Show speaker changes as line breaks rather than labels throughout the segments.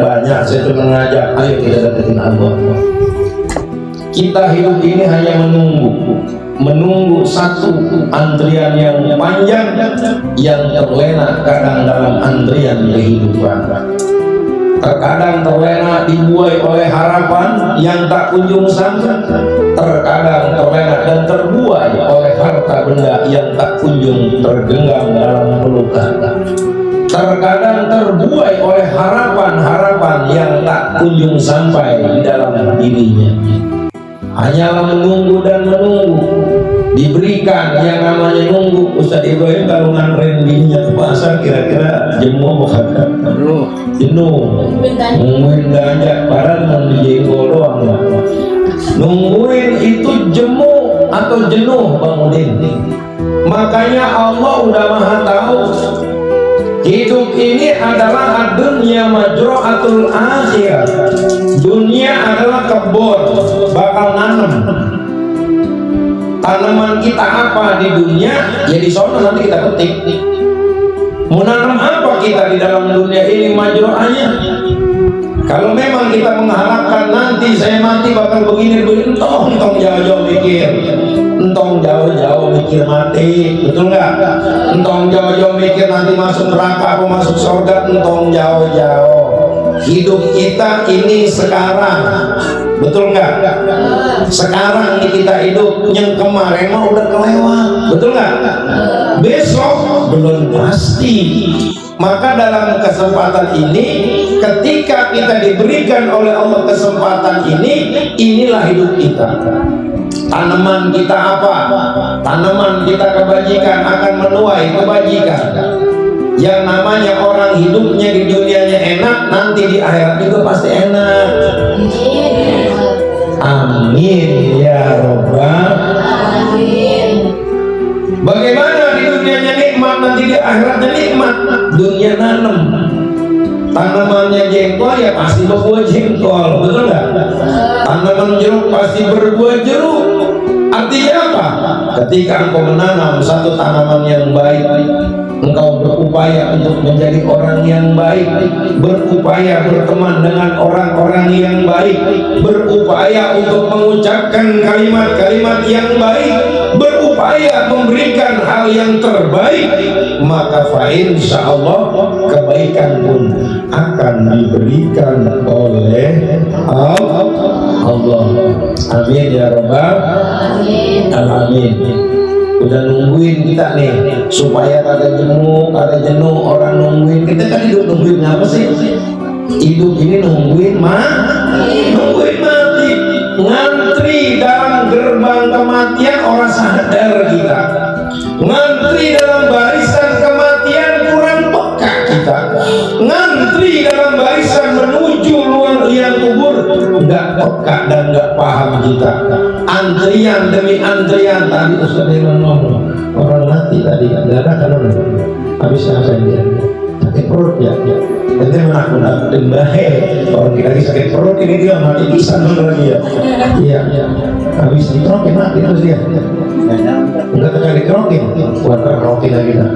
banyak. Saya cuma ngajak, ayo kita deketin Allah. Kita hidup ini hanya menunggu satu antrian yang panjang yang terlena kadang dalam antrian kehidupan. Terkadang terlena dibuai oleh harapan yang tak kunjung sampai, terkadang terlena dan terbuai oleh harta benda yang tak kunjung tergenggam dalam pelukan. Terkadang terbuai oleh harapan-harapan yang tak kunjung sampai di dalam dirinya. Hanyalah menunggu dan menunggu, diberikan yang namanya nunggu. Ustaz Ibrahim kalau nganterin bininya ke pasar kira-kira jenuh bukan? Jenuh, nungguin ganja, padahal mau dijengkol doang. Nungguin itu jemu atau jenuh Bang Udin. Makanya Allah udah maha tahu hidup ini adalah dunia majro'atul akhir. Dunia adalah kebun, bakal nanam. Tanaman kita apa di dunia, ya di sana nanti kita petik. Mau nanam apa kita di dalam dunia ini majro'ahnya? Kalau memang kita mengharapkan nanti saya mati bakal begini-begini, entong jauh-jauh mikir. Entong jauh-jauh mikir mati, betul nggak? Entong jauh-jauh mikir nanti masuk neraka atau masuk surga, entong jauh-jauh. Hidup kita ini sekarang, betul nggak? Sekarang ini kita hidup, yang kemarin mah udah kelewat, betul nggak? Besok belum pasti. Maka dalam kesempatan ini, ketika kita diberikan oleh Allah kesempatan ini, inilah hidup kita. Tanaman kita apa? Tanaman kita kebajikan akan menuai kebajikan. Yang namanya orang hidupnya di dunianya enak, nanti di akhirat juga pasti enak. Amin ya Rabbal alamin. Bagaimana di dunianya nikmat, nanti di akhiratnya nikmat. Dunia nanam, tanamannya jengkol ya pasti berbuah jengkol, betul nggak? Tanaman jeruk pasti berbuah jeruk. Artinya apa? Ketika engkau menanam satu tanaman yang baik, engkau berupaya untuk menjadi orang yang baik, berupaya berteman dengan orang-orang yang baik, berupaya untuk mengucapkan kalimat-kalimat yang baik, berupaya memberikan hal yang terbaik, maka insya Allah kebaikan pun akan diberikan oleh Allah. Amin ya Rabbal alamin. Udah nungguin kita nih supaya kagak jenuh orang nungguin kita. Kan hidup nungguin apa sih? Hidup ini nungguin mati. Ngantri dalam gerbang kematian orang sadar kita. Ngantri dalam barisan kematian kurang peka kita. Ngantri dalam barisan menuju luar liang kubur nggak peka dan nggak paham kita. Antrian demi antrian. Tadi Ustaz ngomong orang mati tadi nggak ada kan habis apa dia sakit perut ya. Nanti menakut dembahe orang kita lagi sakit perut, ini dia mati pisan dulu lagi ya. Iya habis dikerokin mati terus dia. Enggak kena dikerokin, buat kerokin lagi dah.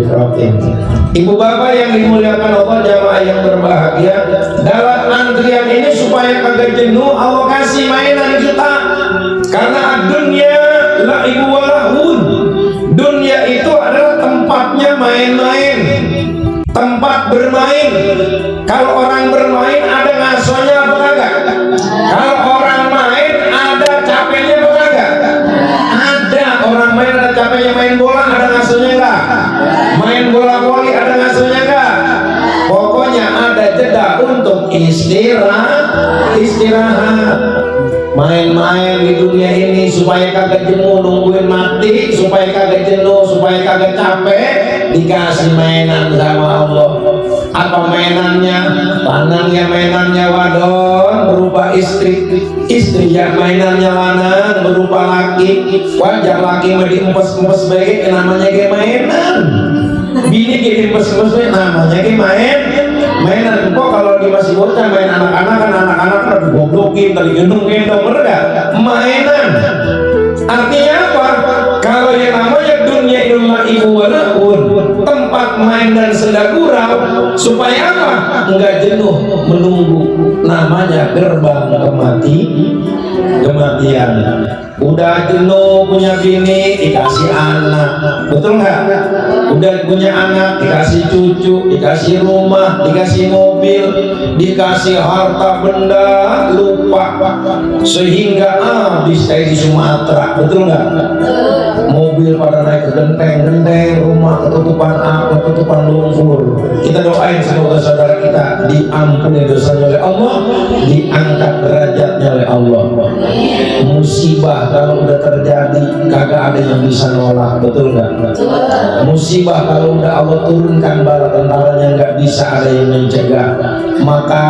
Dikerokin. Ibu bapak yang dimuliakan Allah, jamaah yang berbahagia, dalam antrian ini supaya kagak jenuh, Allah kasih mainan kita. Karena dunia laibu walahun. Dunia itu adalah tempatnya main-main, tempat bermain. Kalau orang bermain ada ngasonya apa kagak? Kalau orang main ada capeknya apa kagak? Ada. Orang main ada capeknya, main bola ada ngasonya enggak? Main bola voli ada ngasonya enggak? Pokoknya ada jeda untuk istirahat. Main-main di dunia ini supaya kagak jenuh nungguin mati, supaya kagak jenuh, supaya kagak capek, dikasih mainan sama Allah. Apa mainannya? Lanangnya mainannya wadon berupa istri yang mainannya lanang berupa laki. Wajah laki mau diempes-empes baik namanya kayak mainan. Bini gini empes-empes namanya kayak mainan. Kok kalau dia masih bocah main anak-anak kan anak-anak kan goblokin tadi gendong-gendong, bener gak? Mainan. Artinya apa? Kalau yang namanya dunia ilmu ibu walahun, tempat main dan senda gurau, Supaya apa? Enggak jenuh menunggu, namanya gerbang kematian. Udah jenuh punya bini, dikasih anak, betul nggak? Udah punya anak, dikasih cucu, dikasih rumah, dikasih mobil, dikasih harta benda, lupa, sehingga habis kayak di Sumatera, betul nggak? Mobil pada naik ke genteng, rumah ketutupan ketutupan lumpur. Kita doain semoga saudara kita diampuni dosanya oleh Allah, diangkat derajatnya oleh Allah. Musibah kalau udah terjadi kagak ada yang bisa nolak, betul nggak? Musibah kalau udah Allah turunkan bala tentaranya nggak bisa ada yang mencegah. Maka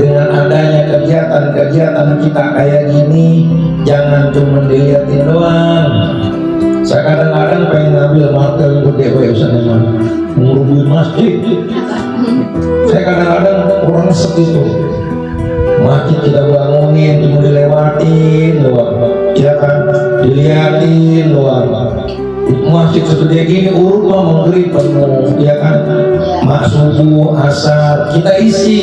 dengan adanya kegiatan-kegiatan kita kayak gini, jangan cuma dilihatin doang. Saya kadang-kadang pengen ngambil martel gede Ustaz Eman, ngurubuin masjid. Saya kadang-kadang kurang segitu. Masjid kita bangunin, cuma dilewatin doang, ya kan? Diliatin doang. Masjid segede gini, urut mah maghrib penuh, ya kan? Mak subuh, asar, kita isi.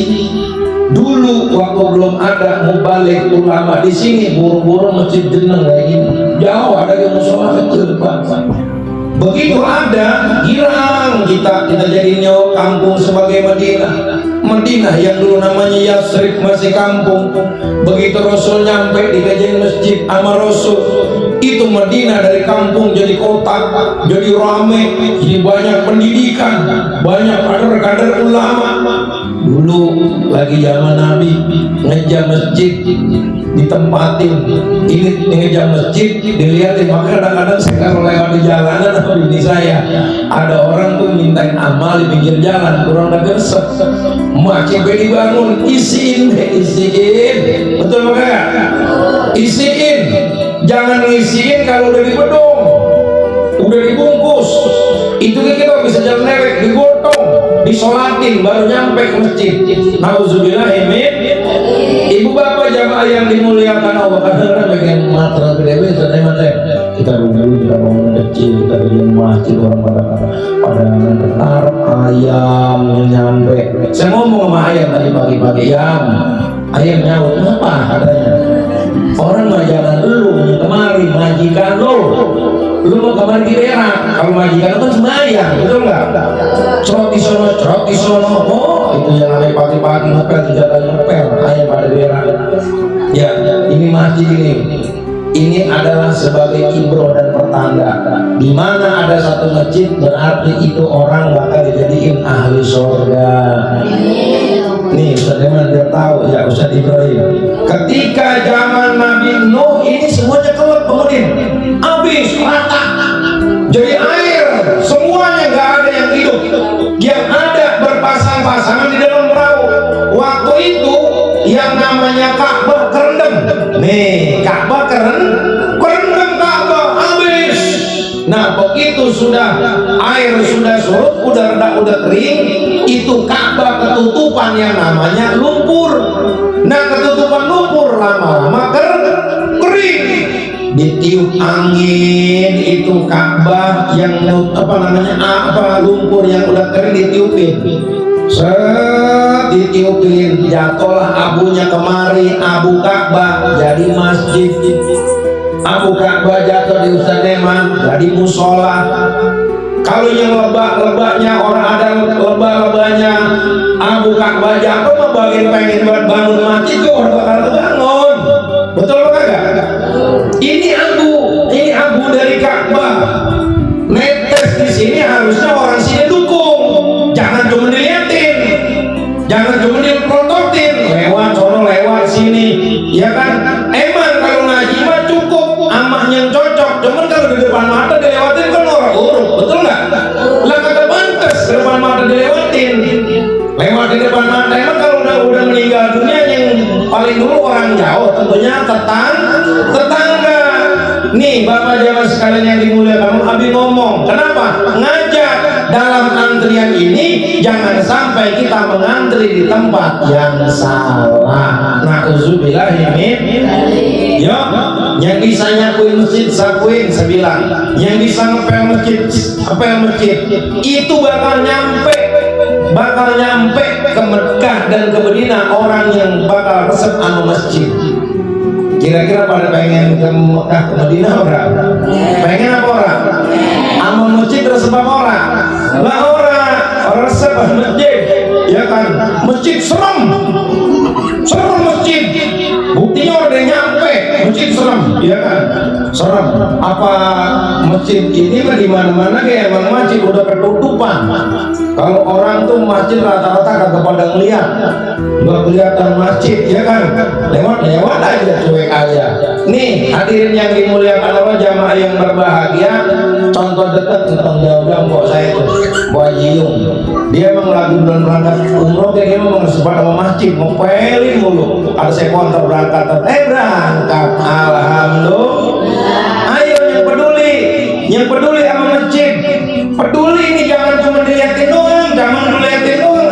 Dulu waktu belum ada mubalik ulama di sini, buru-buru masjid jeneng kayak gini. Jauh ada yang musola kecil, Pak. Begitu ada, girang kita jadinya kampung sebagai Madinah yang dulu namanya Yasrib masih kampung. Begitu Rasul nyampe di kajian masjid sama Rasul, itu Madinah dari kampung jadi kota, jadi rame, jadi banyak pendidikan, banyak kader-kader ulama. Dulu lagi zaman Nabi ngejam masjid ditempatin, ini ngejam masjid dilihatin. Maka kadang-kadang saya kalau lewat di jalanan sama bini saya, ada orang tuh mintain amal di pinggir jalan, kurang ada gersep. Masjid dibangun, isiin, betul nggak? Isiin, jangan ngisiin kalau udah dibedong, udah dibungkus. Itu kita bisa jalan lewat, digotong, disolatin, baru nyampe ke masjid. Nauzubillah, ibu bapak jamaah yang dimuliakan Allah, kadang-kadang bagian matra gede kita rubuh, kita bangun kecil, kita bikin masjid, orang pada mendengar ayam nyampe. Saya ngomong sama ayam tadi pagi-pagi, ayam nyaut, apa adanya? Orang mah jangan lu kemari majikan lu mau kemari di daerah. Kalau majikan kan sembahyang, betul nggak? Cerot di sono, oh itu yang namanya pagi-pagi ngepel, dijatah ngepel, ayam pada daerah. Ya, ini masjid ini adalah sebagai ibroh dan pertanda. Di mana ada satu masjid berarti itu orang bakal dijadiin ahli surga. Nih Ustaz Eman biar tahu ya Ustaz Ibrahim. Ketika zaman Nabi Nuh ini semuanya keluar kemudian habis rata. Jadi air semuanya nggak ada yang hidup. Yang ada berpasang-pasangan di dalam perahu. Waktu itu yang namanya Ka'bah kerendam. Nih Ka'bah kerendam Ka'bah habis. Nah begitu sudah air sudah surut, udah kering, itu Ka'bah ketutupan yang namanya lumpur. Nah ketutupan lumpur lama-lama kering, ditiup angin, itu Ka'bah yang lumpur yang udah kering ditiupin. Ditiupin, jatuhlah abunya kemari, abu Ka'bah jadi masjid. Abu Ka'bah jatuh di Ustaz Eman jadi musola. Kalau yang lebah-lebahnya orang ada lebah-lebahnya Abu Ka'bah jatuh mah bagian pengen buat bangun masjid kok udah bakal kebangun. Betul kagak? Ini abu dari Ka'bah. Netes di sini harusnya orang sini dukung. Jangan cuma diliatin. Jangan cuma diprototin. Lewat sono lewat sini. Ya kan? Emang kalau ngaji mah cukup amahnya cocok. Cuman kalau di depan mata dilewatin kan orang urut. Betul nggak? Lah kagak pantas depan mata dilewatin. Lewat di depan mata emang kalau udah meninggal dunia yang paling dulu orang jauh tentunya tetangga. Nih bapak jamaah sekalian yang dimuliakan, Abi ngomong, kenapa? Ngajak dalam antrian ini jangan sampai kita mengantri di tempat yang salah. Nauzubillah min. Yo, yang bisa nyakuin masjid sakuin, saya bilang. Yang bisa ngepel masjid, Itu bakal nyampe bakal nyampe ke Mekah dan ke Madinah orang yang bakal resep anu masjid. Kira-kira pada pengen ke Mekah ke Madinah orang? Pengen apa orang? Anu masjid resep apa orang? Lah orang resep masjid, ya kan? Masjid serem masjid. Buktinya udah nyampe masjid serem, ya kan? Serem. Apa masjid ini mah di mana-mana kayak emang masjid udah ketutupan. Kalau orang tuh masjid rata-rata kagak pada ngeliat, nggak kelihatan masjid, ya kan? Lewat aja cuek aja. Nih hadirin yang dimuliakan Allah, jamaah yang berbahagia, contoh dekat tentang jauh-jauh kok saya tuh Mbak Jiung. Dia emang lagi bulan berangkat umroh, kayak dia memang sempat sama masjid, ngepelin mulu. Ada saya konter berangkat, berangkat, alhamdulillah. Ayo yang peduli sama masjid, peduli ini jangan cuma dilihatin doang,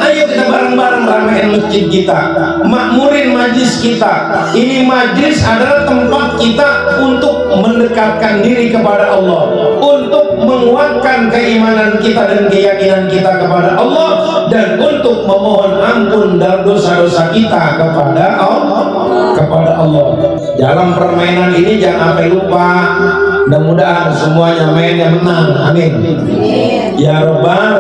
ayo kita bareng-bareng ramein masjid kita, makmurin majlis kita. Ini majlis adalah tempat kita untuk mendekatkan diri kepada Allah, untuk menguatkan keimanan kita dan keyakinan kita kepada Allah, dan untuk memohon ampun dari dosa-dosa kita kepada Allah. Dalam permainan ini jangan sampai lupa, mudah-mudahan semuanya mainnya menang, amin ya Rabbal.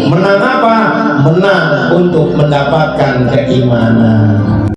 Menang apa? Menang untuk mendapatkan keimanan.